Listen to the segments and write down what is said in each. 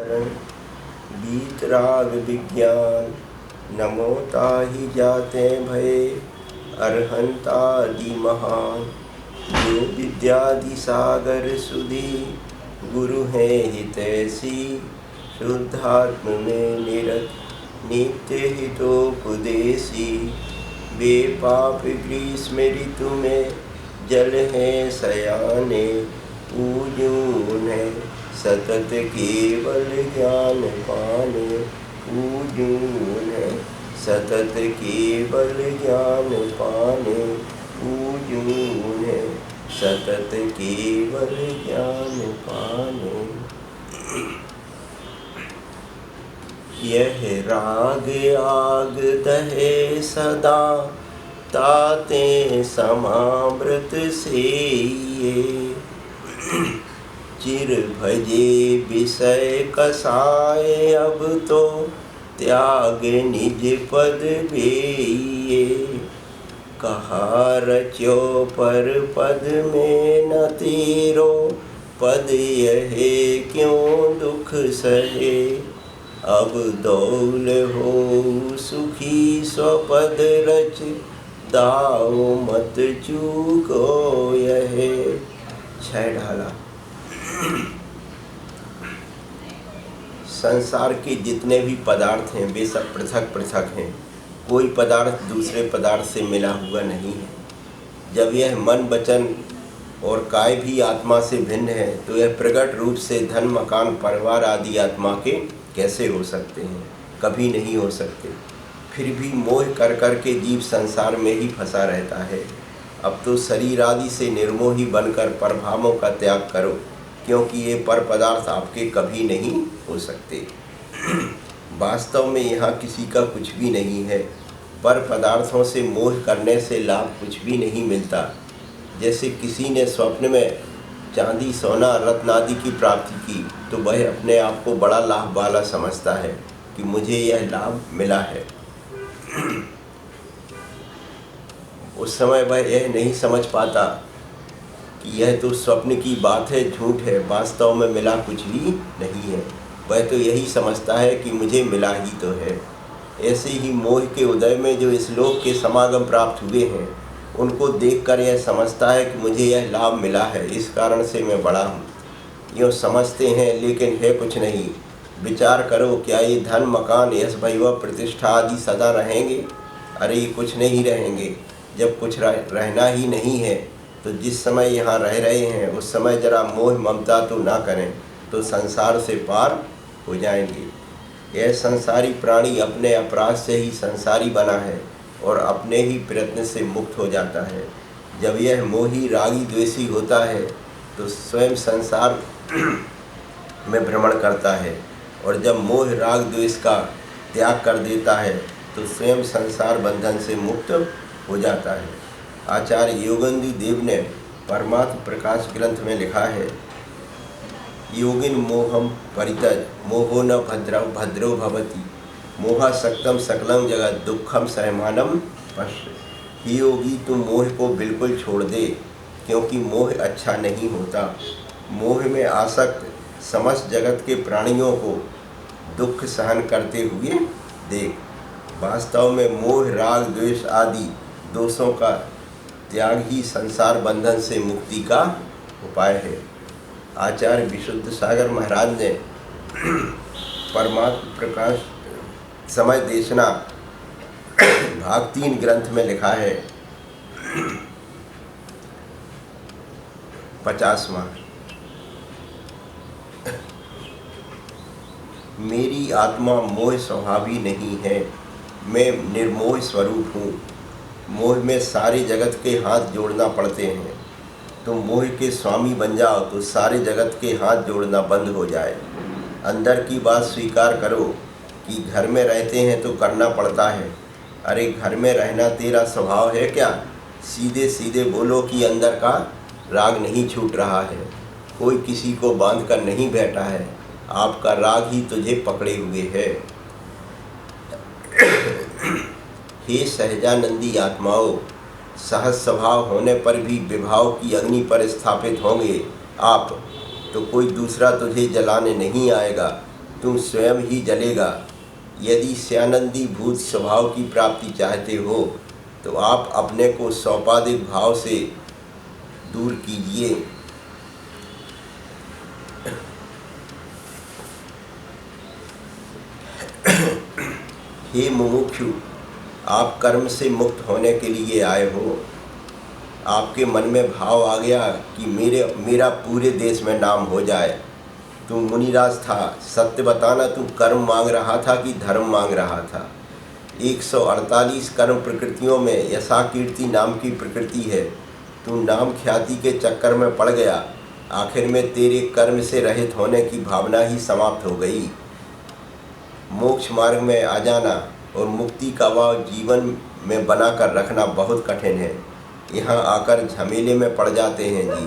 बीतराग विज्ञान नमो ताहि जाते भये अरहंतादि महान। जो विद्यादि सागर सुधी गुरु है हितैषी। शुद्धात्म में निरत नित्य हितोपदेशी। वे पाप ग्रीष्म ऋतु में जल है सयाने। पूजून है सतत केवल ज्ञान पाने। पूजून है सतत केवल ज्ञान पाने। पूजून है सतत केवल ज्ञान पाने। यह राग आग दहे सदा ताते समामृत सेये। चिर भजे विषय कसाए अब तो त्याग निज पद बेये। कहा रच्यो पर पद में न तेरो पद यह क्यों दुख सहे। अब दौल हो सुखी स्वपद रच दाओ मत चूको यह। छह ढाला। संसार के जितने भी पदार्थ हैं वे सब पृथक पृथक हैं। कोई पदार्थ दूसरे पदार्थ से मिला हुआ नहीं है। जब यह मन वचन और काय भी आत्मा से भिन्न है तो यह प्रकट रूप से धन मकान परिवार आदि आत्मा के कैसे हो सकते हैं? कभी नहीं हो सकते। फिर भी मोह कर कर के जीव संसार में ही फंसा रहता है। अब तो शरीर आदि से निर्मोही बनकर परभावों का त्याग करो, क्योंकि ये पर पदार्थ आपके कभी नहीं हो सकते। वास्तव में यहाँ किसी का कुछ भी नहीं है। पर पदार्थों से मोह करने से लाभ कुछ भी नहीं मिलता। जैसे किसी ने स्वप्न में चांदी सोना रत्न आदि की प्राप्ति की तो वह अपने आप को बड़ा लाभ वाला समझता है कि मुझे यह लाभ मिला है। उस समय वह यह नहीं समझ पाता कि यह तो स्वप्न की बात है, झूठ है, वास्तव में मिला कुछ भी नहीं है। वह तो यही समझता है कि मुझे मिला ही तो है। ऐसे ही मोह के उदय में जो इस लोक के समागम प्राप्त हुए हैं उनको देखकर यह समझता है कि मुझे यह लाभ मिला है, इस कारण से मैं बड़ा हूँ। यूँ समझते हैं लेकिन है कुछ नहीं। विचार करो, क्या ये धन मकान यश वैभव प्रतिष्ठा आदि सदा रहेंगे? अरे ये कुछ नहीं रहेंगे। जब कुछ रहना ही नहीं है तो जिस समय यहाँ रह रहे हैं उस समय जरा मोह ममता तो ना करें तो संसार से पार हो जाएंगे। यह संसारी प्राणी अपने अपराध से ही संसारी बना है और अपने ही प्रयत्न से मुक्त हो जाता है। जब यह मोही रागी द्वेषी होता है तो स्वयं संसार में भ्रमण करता है, और जब मोह राग द्वेष का त्याग कर देता है तो स्वयं संसार बंधन से मुक्त हो जाता है। आचार्य योगेंद्र देव ने परमात्म प्रकाश ग्रंथ में लिखा है, योगिन मोहम परितज मोहो न भद्रो भवति। मोहासक्तम सकलम जगत दुखम सहमानम पश्य। हे योगी, तुम मोह को बिल्कुल छोड़ दे, क्योंकि मोह अच्छा नहीं होता। मोह में आसक्त समस्त जगत के प्राणियों को दुख सहन करते हुए देख। वास्तव में मोह राग द्वेष आदि दोषों का त्याग ही संसार बंधन से मुक्ति का उपाय है। आचार्य विशुद्ध सागर महाराज ने परमात्म प्रकाश समय देशना भाग 3 ग्रंथ में लिखा है 50वां। मेरी आत्मा मोह स्वभावी नहीं है, मैं निर्मोह स्वरूप हूँ। मोह में सारे जगत के हाथ जोड़ना पड़ते हैं। तुम मोह के स्वामी बन जाओ तो सारे जगत के हाथ जोड़ना बंद हो जाए। अंदर की बात स्वीकार करो कि घर में रहते हैं तो करना पड़ता है। अरे घर में रहना तेरा स्वभाव है क्या? सीधे सीधे बोलो कि अंदर का राग नहीं छूट रहा है। कोई किसी को बांध कर नहीं बैठा है, आपका राग ही तुझे पकड़े हुए है। हे सहजानंदी आत्माओं, सहज स्वभाव होने पर भी विभाव की अग्नि पर स्थापित होंगे आप, तो कोई दूसरा तुझे जलाने नहीं आएगा। तू स्वयं ही जलेगा। यदि स्यानंदी भूत स्वभाव की प्राप्ति चाहते हो तो आप अपने को सौपाधिक भाव से दूर कीजिए। हे मुमुक्षु, आप कर्म से मुक्त होने के लिए आए हो। आपके मन में भाव आ गया कि मेरा पूरे देश में नाम हो जाए। तू मुनिराज था, सत्य बताना, तू कर्म मांग रहा था कि धर्म मांग रहा था? 148 कर्म प्रकृतियों में यशा कीर्ति नाम की प्रकृति है। तू नाम ख्याति के चक्कर में पड़ गया। आखिर में तेरे कर्म से रहित होने की भावना ही समाप्त हो गई। मोक्ष मार्ग में आ जाना और मुक्ति का भाव जीवन में बनाकर रखना बहुत कठिन है। यहाँ आकर झमेले में पड़ जाते हैं जी।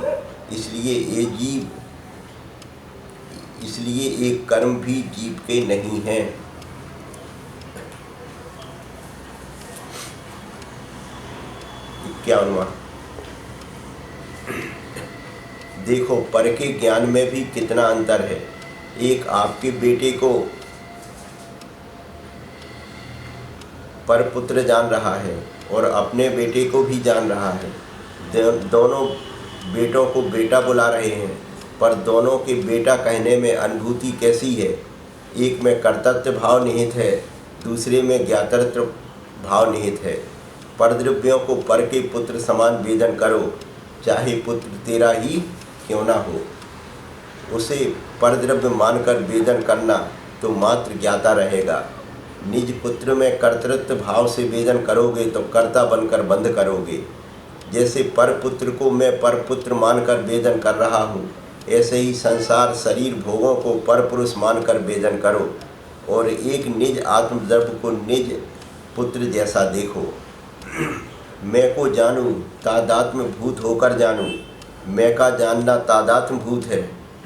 इसलिए एक कर्म भी जीव के नहीं हैं। क्या हुआ? देखो, पर के ज्ञान में भी कितना अंतर है। एक आपके बेटे को पर पुत्र जान रहा है और अपने बेटे को भी जान रहा है। दोनों बेटों को बेटा बुला रहे हैं, पर दोनों के बेटा कहने में अनुभूति कैसी है? एक में कर्तृत्व भाव निहित है, दूसरे में ज्ञातृत्व भाव निहित है। परद्रव्यों को पर के पुत्र समान वेदन करो, चाहे पुत्र तेरा ही क्यों ना हो। उसे परद्रव्य मानकर वेदन करना तो मात्र ज्ञाता रहेगा। निज पुत्र में कर्तृत्व भाव से वेदन करोगे तो कर्ता बनकर बंध करोगे। जैसे पर पुत्र को मैं पर पुत्र मानकर वेदन कर रहा हूँ, ऐसे ही संसार शरीर भोगों को पर पुरुष मानकर वेदन करो और एक निज आत्मद्रव्य को निज पुत्र जैसा देखो। मैं को जानूं, तादात्म्य भूत होकर जानूं। मैं का जानना तादात्म्य भूत है।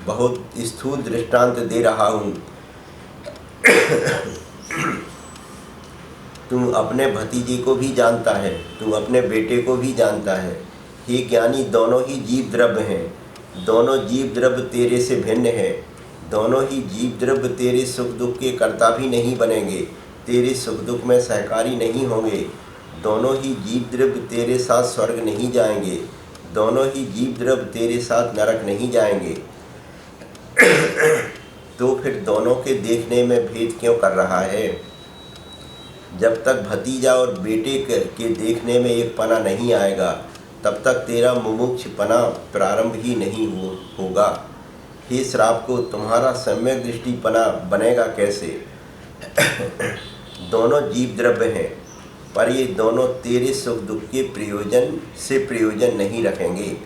बहुत स्थूल दृष्टांत दे रहा हूँ। तू अपने भतीजे को भी जानता है, तू अपने बेटे को भी जानता है। हे ज्ञानी, दोनों ही जीव द्रव्य हैं। दोनों जीव द्रव्य तेरे से भिन्न है। दोनों ही जीव द्रव्य तेरे सुख दुख के कर्ता भी नहीं बनेंगे, तेरे सुख दुख में सहकारी नहीं होंगे। दोनों ही जीव द्रव्य तेरे साथ स्वर्ग नहीं जाएंगे। दोनों ही जीव द्रव्य तेरे साथ नरक नहीं जाएंगे। तो फिर दोनों के देखने में भेद क्यों कर रहा है? जब तक भतीजा और बेटे के देखने में एक पना नहीं आएगा, तब तक तेरा मुमुक्षपना प्रारंभ ही नहीं होगा। हे श्राप को, तुम्हारा सम्यक दृष्टिपना बनेगा कैसे? दोनों जीव द्रव्य हैं, पर ये दोनों तेरे सुख दुख के प्रयोजन से प्रयोजन नहीं रखेंगे।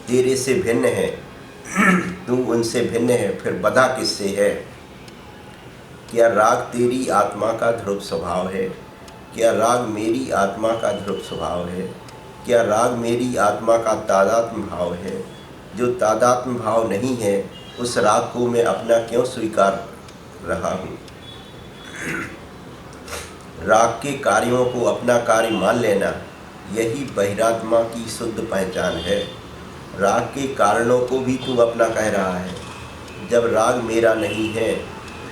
तेरे से भिन्न है, तू उनसे भिन्न है, फिर बधा किससे है? क्या राग तेरी आत्मा का ध्रुव स्वभाव है? क्या राग मेरी आत्मा का ध्रुव स्वभाव है? क्या राग मेरी आत्मा का तादात्म्य भाव है? जो तादात्म्य भाव नहीं है, उस राग को मैं अपना क्यों स्वीकार रहा हूँ? राग के कार्यों को अपना कार्य मान लेना, यही बहिरात्मा की शुद्ध पहचान है। राग के कारणों को भी तू अपना कह रहा है। जब राग मेरा नहीं है,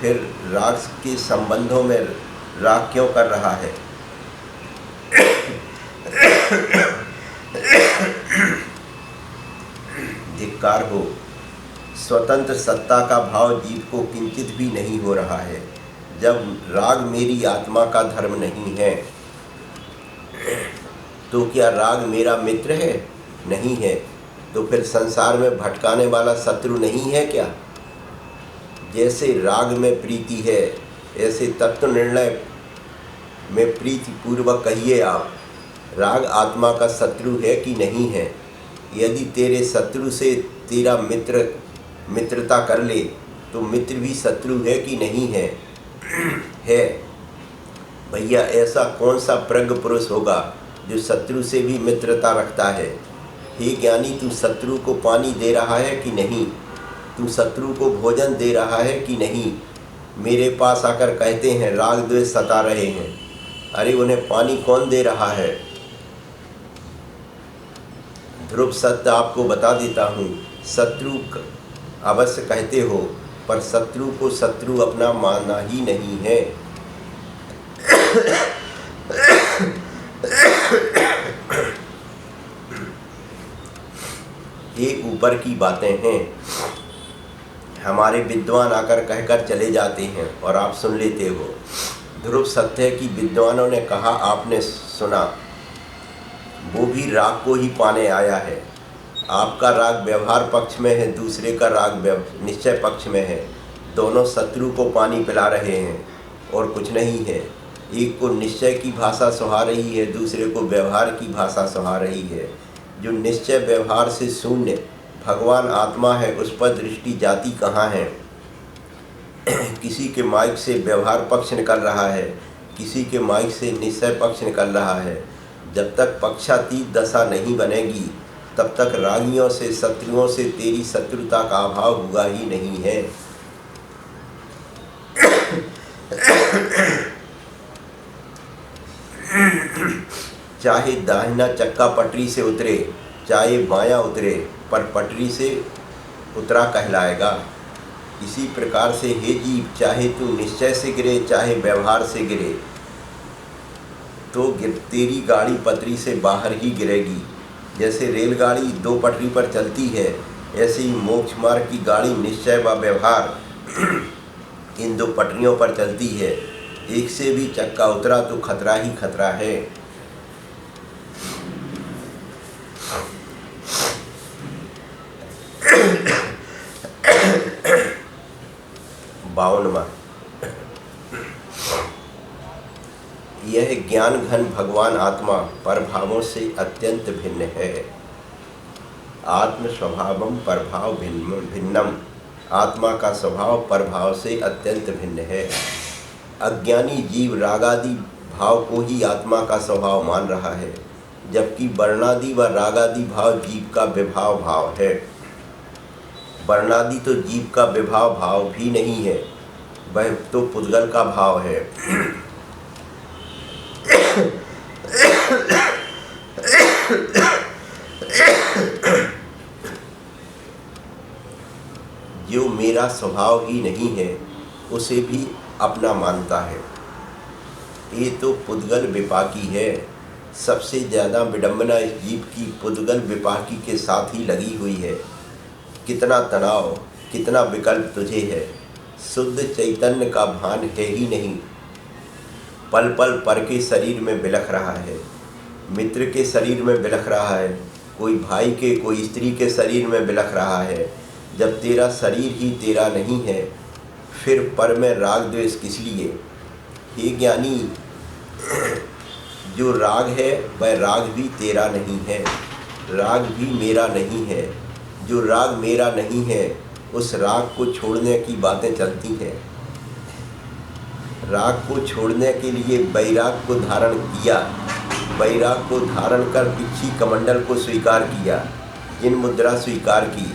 फिर राग के संबंधों में राग क्यों कर रहा है? धिक्कार हो, स्वतंत्र सत्ता का भाव जीव को किंचित भी नहीं हो रहा है। जब राग मेरी आत्मा का धर्म नहीं है, तो क्या राग मेरा मित्र है? नहीं है। तो फिर संसार में भटकाने वाला शत्रु नहीं है क्या? जैसे राग में प्रीति है, ऐसे तत्व निर्णय में प्रीति पूर्वक कहिए आप, राग आत्मा का शत्रु है कि नहीं है? यदि तेरे शत्रु से तेरा मित्रता कर ले, तो मित्र भी शत्रु है कि नहीं है? है। भैया, ऐसा कौन सा प्रज्ञ पुरुष होगा जो शत्रु से भी मित्रता रखता है? हे ज्ञानी, तू शत्रु को पानी दे रहा है कि नहीं? तू शत्रु को भोजन दे रहा है कि नहीं? मेरे पास आकर कहते हैं राग द्वेष सता रहे हैं। अरे उन्हें पानी कौन दे रहा है? ध्रुव सत्य आपको बता देता हूँ, शत्रु अवश्य कहते हो, पर शत्रु को शत्रु अपना मानना ही नहीं है। ये ऊपर की बातें हैं, हमारे विद्वान आकर कहकर चले जाते हैं और आप सुन लेते हो। ध्रुव सत्य है कि विद्वानों ने कहा, आपने सुना, वो भी राग को ही पाने आया है। आपका राग व्यवहार पक्ष में है, दूसरे का राग निश्चय पक्ष में है। दोनों शत्रु को पानी पिला रहे हैं और कुछ नहीं है। एक को निश्चय की भाषा सुहा रही है, दूसरे को व्यवहार की भाषा सुहा रही है। जो निश्चय व्यवहार से शून्य भगवान आत्मा है, उस पर दृष्टि जाती कहाँ है। किसी के माइक से व्यवहार पक्ष निकल रहा है, किसी के माइक से निश्चय पक्ष निकल रहा है। जब तक पक्षातीत दशा नहीं बनेगी, तब तक रागियों से, शत्रुओं से तेरी शत्रुता का अभाव हुआ ही नहीं है। चाहे दाहिना चक्का पटरी से उतरे, चाहे बायां उतरे, पर पटरी से उतरा कहलाएगा। इसी प्रकार से हे जीव, चाहे तू निश्चय से गिरे, चाहे व्यवहार से गिरे, तो तेरी गाड़ी पटरी से बाहर ही गिरेगी। जैसे रेलगाड़ी दो पटरी पर चलती है, ऐसे ही मोक्ष मार्ग की गाड़ी निश्चय व व्यवहार इन दो पटरियों पर चलती है। एक से भी चक्का उतरा तो खतरा ही खतरा है। बावनवा, यह ज्ञान घन भगवान आत्मा परभावों से अत्यंत भिन्न है। आत्म स्वभावम परभाव भिन्नम, आत्मा का स्वभाव परभाव से अत्यंत भिन्न है। अज्ञानी जीव रागादि भाव को ही आत्मा का स्वभाव मान रहा है, जबकि वर्णादि व रागादि भाव जीव का विभाव भाव है। वर्णादि तो जीव का विभाव भाव भी नहीं है, वह तो पुद्गल का भाव है। जो मेरा स्वभाव ही नहीं है, उसे भी अपना मानता है। ये तो पुद्गल विपाकी है। सबसे ज़्यादा विडंबना इस जीव की पुद्गल विपाकी के साथ ही लगी हुई है। कितना तनाव, कितना विकल्प तुझे है। शुद्ध चैतन्य का भान है ही नहीं। पल पल पर के शरीर में बिलख रहा है, मित्र के शरीर में बिलख रहा है, कोई भाई के, कोई स्त्री के शरीर में बिलख रहा है। जब तेरा शरीर ही तेरा नहीं है, फिर पर में राग द्वेष किस लिए। हे ज्ञानी, जो राग है वह राग भी तेरा नहीं है, राग भी मेरा नहीं है। जो राग मेरा नहीं है, उस राग को छोड़ने की बातें चलती हैं। राग को छोड़ने के लिए वैराग को धारण किया, वैराग को धारण कर पिछी कमंडल को स्वीकार किया, जिन मुद्रा स्वीकार की,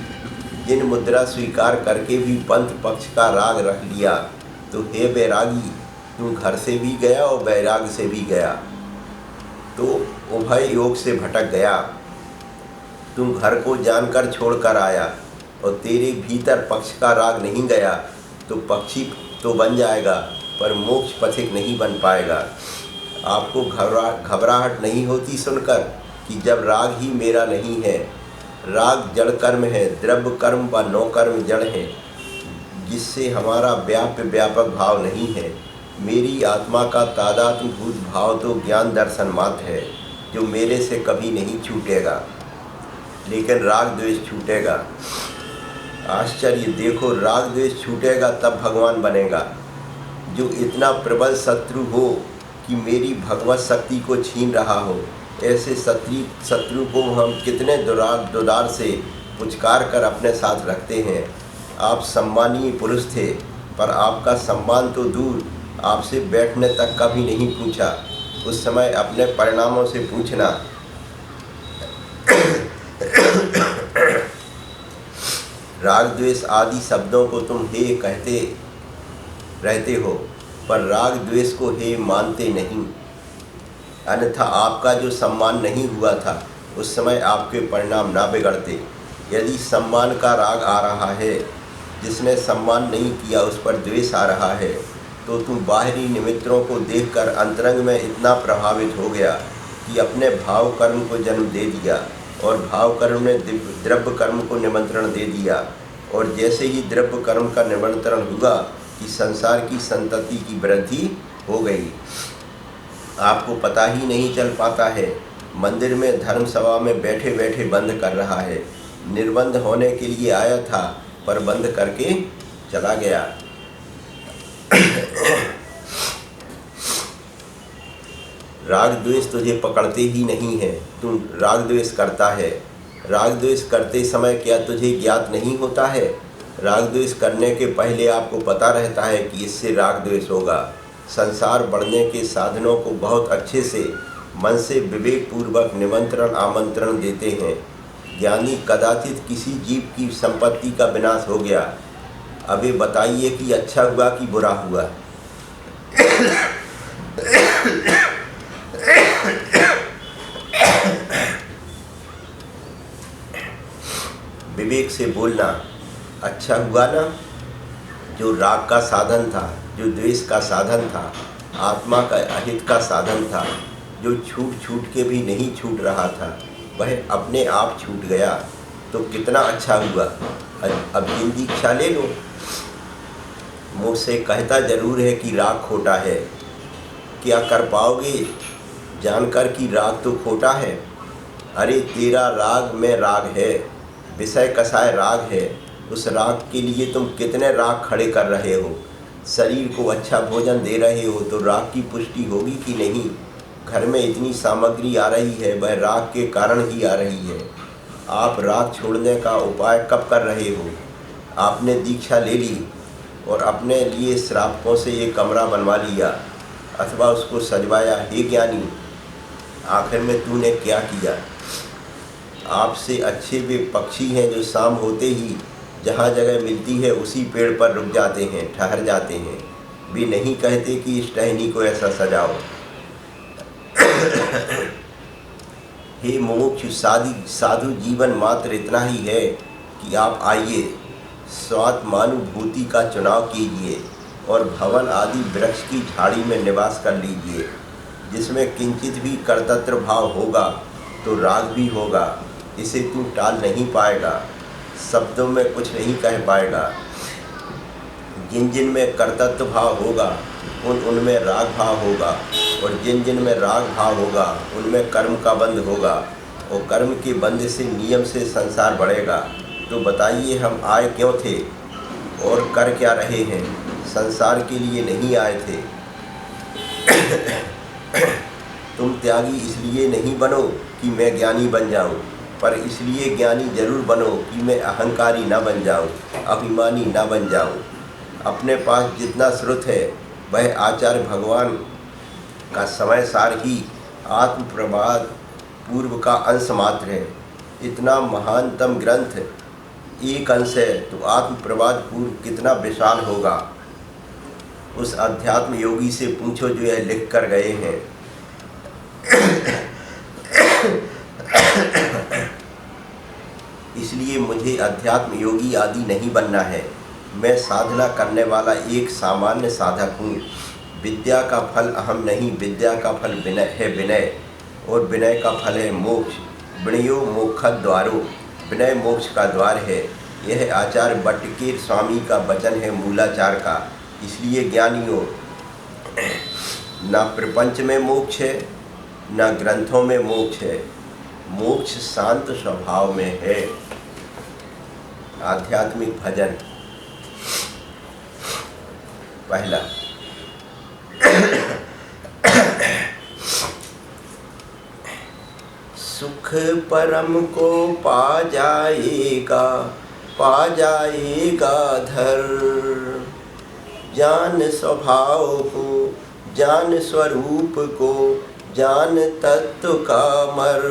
जिन मुद्रा स्वीकार करके भी पंथ पक्ष का राग रख लिया, तो हे वैरागी, तू घर से भी गया और वैराग से भी गया, तो उभय योग से भटक गया। तू घर को जानकर छोड़कर आया और तेरे भीतर पक्ष का राग नहीं गया, तो पक्षी तो बन जाएगा पर मोक्ष पथिक नहीं बन पाएगा। आपको घबराहट नहीं होती सुनकर कि जब राग ही मेरा नहीं है। राग जड़ कर्म है, द्रव्य कर्म व नौ कर्म जड़ है, जिससे हमारा व्यापक भाव नहीं है। मेरी आत्मा का तादात्म्यभूत भाव तो ज्ञान दर्शन मात्र है, जो मेरे से कभी नहीं छूटेगा, लेकिन राग द्वेष छूटेगा। आश्चर्य देखो, राग द्वेष छूटेगा तब भगवान बनेगा। जो इतना प्रबल शत्रु हो कि मेरी भगवत शक्ति को छीन रहा हो, ऐसे शत्रु को हम कितने दुदार से पुचकार कर अपने साथ रखते हैं। आप सम्मानीय पुरुष थे, पर आपका सम्मान तो दूर, आपसे बैठने तक का भी नहीं पूछा। उस समय अपने परिणामों से पूछना। राग द्वेष आदि शब्दों को तुम हे कहते रहते हो, पर राग द्वेष को हे मानते नहीं। अन्यथा आपका जो सम्मान नहीं हुआ था, उस समय आपके परिणाम ना बिगड़ते। यदि सम्मान का राग आ रहा है, जिसने सम्मान नहीं किया उस पर द्वेष आ रहा है, तो तुम बाहरी निमित्तों को देखकर अंतरंग में इतना प्रभावित हो गया कि अपने भाव कर्म को जन्म दे दिया, और भाव कर्म ने द्रव्य कर्म को निमंत्रण दे दिया। और जैसे ही द्रव्य कर्म का निमंत्रण हुआ कि संसार की संतति की वृद्धि हो गई। आपको पता ही नहीं चल पाता है, मंदिर में धर्म सभा में बैठे बैठे बंद कर रहा है। निर्बंध होने के लिए आया था पर बंद करके चला गया। राग द्वेष तुझे पकड़ते ही नहीं है, तू राग द्वेष करता है। राग द्वेष करते समय क्या तुझे ज्ञात नहीं होता है? राग द्वेष करने के पहले आपको पता रहता है कि इससे राग द्वेष होगा। संसार बढ़ने के साधनों को बहुत अच्छे से मन से विवेक पूर्वक निमंत्रण आमंत्रण देते हैं। ज्ञानी कदाचित किसी जीव की संपत्ति का विनाश हो गया, अभी बताइए कि अच्छा हुआ कि बुरा हुआ? विवेक से बोलना, अच्छा हुआ ना? जो राग का साधन था, जो द्वेष का साधन था, आत्मा का अहित का साधन था, जो छूट छूट के भी नहीं छूट रहा था, वह अपने आप छूट गया, तो कितना अच्छा हुआ। अब जिंदगी इच्छा ले लो। मुझसे कहता जरूर है कि राग खोटा है, क्या कर पाओगे जानकर कि राग तो खोटा है? अरे तेरा राग में राग है, विषय कसाय राग है, उस राग के लिए तुम कितने राग खड़े कर रहे हो। शरीर को अच्छा भोजन दे रहे हो तो राग की पुष्टि होगी कि नहीं? घर में इतनी सामग्री आ रही है, वह राग के कारण ही आ रही है। आप राग छोड़ने का उपाय कब कर रहे हो? आपने दीक्षा ले ली और अपने लिए श्रावकों से ये कमरा बनवा लिया अथवा उसको सजवाया। हे ज्ञानी, आखिर में तूने क्या किया? आपसे अच्छे वे पक्षी हैं जो शाम होते ही जहाँ जगह मिलती है उसी पेड़ पर रुक जाते हैं, ठहर जाते हैं। वे नहीं कहते कि इस टहनी को ऐसा सजाओ। हे मुमुक्षु साधु, जीवन मात्र इतना ही है कि आप आइए, स्वात्मानुभूति का चुनाव कीजिए और भवन आदि वृक्ष की झाड़ी में निवास कर लीजिए। जिसमें किंचित भी कर्तृत्व भाव होगा तो राग भी होगा। इसे तू टाल नहीं पाएगा, शब्दों में कुछ नहीं कह पाएगा। जिन जिन में कर्तृत्व भाव होगा उनमें राग भाव होगा, और जिन जिन में राग भाव होगा उनमें कर्म का बंध होगा, और कर्म के बंध से नियम से संसार बढ़ेगा। तो बताइए, हम आए क्यों थे और कर क्या रहे हैं? संसार के लिए नहीं आए थे। तुम त्यागी इसलिए नहीं बनो कि मैं ज्ञानी बन जाऊं, पर इसलिए ज्ञानी जरूर बनो कि मैं अहंकारी ना बन जाऊं, अभिमानी ना बन जाऊं। अपने पास जितना श्रुत है वह आचार्य भगवान का समय सार ही आत्म प्रभात पूर्व का अंश मात्र है। इतना महानतम ग्रंथ एक अंश है तो आत्म प्रभात पूर्व कितना विशाल होगा। उस अध्यात्म योगी से पूछो जो यह लिख कर गए हैं। इसलिए मुझे अध्यात्म योगी आदि नहीं बनना है। मैं साधना करने वाला एक सामान्य साधक हूँ। विद्या का फल अहम नहीं, विद्या का फल विनय है, विनय, और विनय का फल है मोक्ष। विनयो मोक्षद्वारो, विनय मोक्ष का द्वार है। यह आचार्य बट्टकेर स्वामी का वचन है, मूलाचार का। इसलिए ज्ञानियों, ना प्रपंच में मोक्ष है ना ग्रंथों में मोक्ष है, मोक्ष शांत स्वभाव में है। आध्यात्मिक भजन पहला। सुख परम को पा जाएगा धर, जान स्वभाव को, जान स्वरूप को, जान तत्व का मर।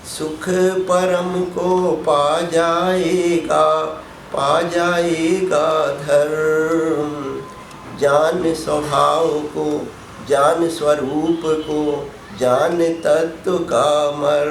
सुख परम को पा जाएगा धर, जान स्वभाव को, जान स्वरूप को, जान तत्व का मर।